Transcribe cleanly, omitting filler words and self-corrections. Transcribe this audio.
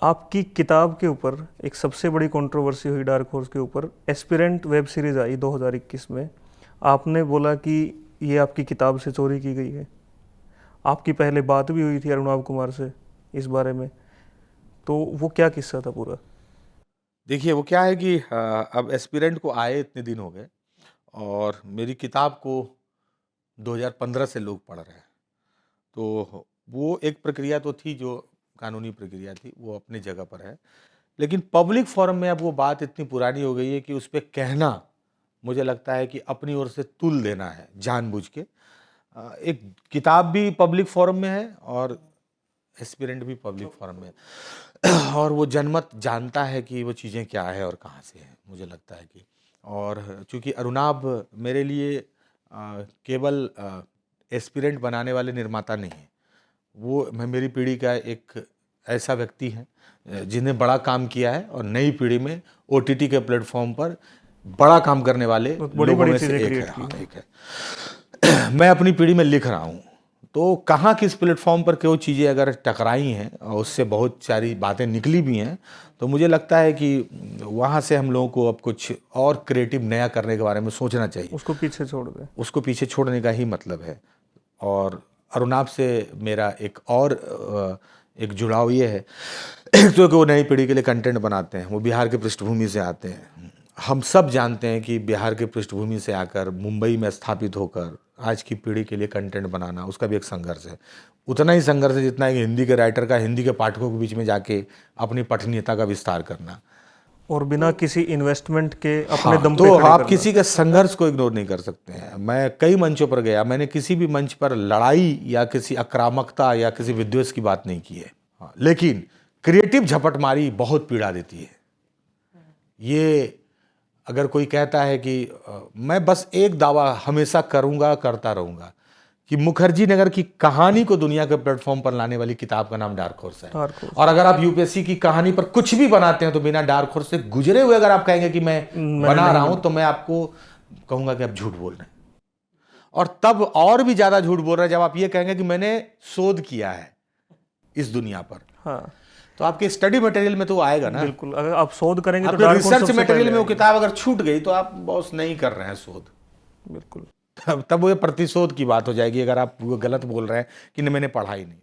आपकी किताब के ऊपर एक सबसे बड़ी कंट्रोवर्सी हुई डार्क हॉर्स के ऊपर, एस्पिरेंट वेब सीरीज आई 2021 में। आपने बोला कि ये आपकी किताब से चोरी की गई है। आपकी पहले बात भी हुई थी अरुणाव कुमार से इस बारे में, तो वो क्या किस्सा था पूरा? देखिए वो क्या है कि अब एस्पिरेंट को आए इतने दिन हो गए और मेरी किताब को 2015 से लोग पढ़ रहे हैं। तो वो एक प्रक्रिया तो थी जो कानूनी प्रक्रिया थी, वो अपनी जगह पर है। लेकिन पब्लिक फोरम में अब वो बात इतनी पुरानी हो गई है कि उस पे कहना मुझे लगता है कि अपनी ओर से तुल देना है जानबूझ के। एक किताब भी पब्लिक फोरम में है और एस्पिरेंट भी पब्लिक फोरम में है। और वो जनमत जानता है कि वो चीज़ें क्या है और कहाँ से हैं, मुझे लगता है कि। और चूंकि अरुणाभ मेरे लिए केवल एस्पिरेंट बनाने वाले निर्माता नहीं है, वो मैं मेरी पीढ़ी का एक ऐसा व्यक्ति है जिन्हें बड़ा काम किया है और नई पीढ़ी में ओटीटी के प्लेटफॉर्म पर बड़ा काम करने वाले बहुत बड़ी लोगों बड़ी में से चीज़ें एक क्रिएट है। की हाँ, हैं। एक है। मैं अपनी पीढ़ी में लिख रहा हूँ, तो कहाँ किस प्लेटफॉर्म पर क्यों चीज़ें अगर टकराई हैं और उससे बहुत सारी बातें निकली भी हैं, तो मुझे लगता है कि वहाँ से हम लोगों को अब कुछ और क्रिएटिव नया करने के बारे में सोचना चाहिए। उसको पीछे छोड़ दे। उसको पीछे छोड़ने का ही मतलब है। और अरुणाभ से मेरा एक और एक जुड़ाव ये है क्योंकि वो नई पीढ़ी के लिए कंटेंट बनाते हैं, वो बिहार की पृष्ठभूमि से आते हैं। हम सब जानते हैं कि बिहार की पृष्ठभूमि से आकर मुंबई में स्थापित होकर आज की पीढ़ी के लिए कंटेंट बनाना, उसका भी एक संघर्ष है। उतना ही संघर्ष है जितना एक हिंदी के राइटर का हिंदी के पाठकों के बीच में जाके अपनी पठनीयता का विस्तार करना। और बिना किसी इन्वेस्टमेंट के अपने हाँ, दम पे तो खड़े आप करना। किसी के संघर्ष को इग्नोर नहीं कर सकते हैं। मैं कई मंचों पर गया, मैंने किसी भी मंच पर लड़ाई या किसी आक्रामकता या किसी विद्वेष की बात नहीं की है। हाँ, लेकिन क्रिएटिव झपटमारी बहुत पीड़ा देती है। ये अगर कोई कहता है कि मैं बस एक दावा हमेशा करूंगा, करता रहूंगा कि मुखर्जी नगर की कहानी को दुनिया के प्लेटफॉर्म पर लाने वाली किताब का नाम डार्क हॉर्स है। Dark horse. और अगर आप यूपीएससी की कहानी पर कुछ भी बनाते हैं तो बिना डार्क हॉर्स से गुजरे हुए अगर आप कहेंगे कि मैं मैंने बना नहीं रहा हूं, बना। तो मैं आपको कहूंगा कि आप झूठ बोल रहे हैं। और तब और भी ज्यादा झूठ बोल रहे हैं जब आप ये कहेंगे कि मैंने शोध किया है इस दुनिया पर। हाँ, तो आपके स्टडी मटेरियल में तो वो आएगा ना। बिल्कुल। अगर आप शोध करेंगे तो आपके डार्क हॉर्स रिसर्च सबसे मटेरियल पहले में वो आएगी। किताब अगर छूट गई तो आप बॉस नहीं कर रहे हैं शोध। बिल्कुल। तब वो प्रतिशोध की बात हो जाएगी अगर आप वो गलत बोल रहे हैं कि नहीं मैंने पढ़ा ही नहीं।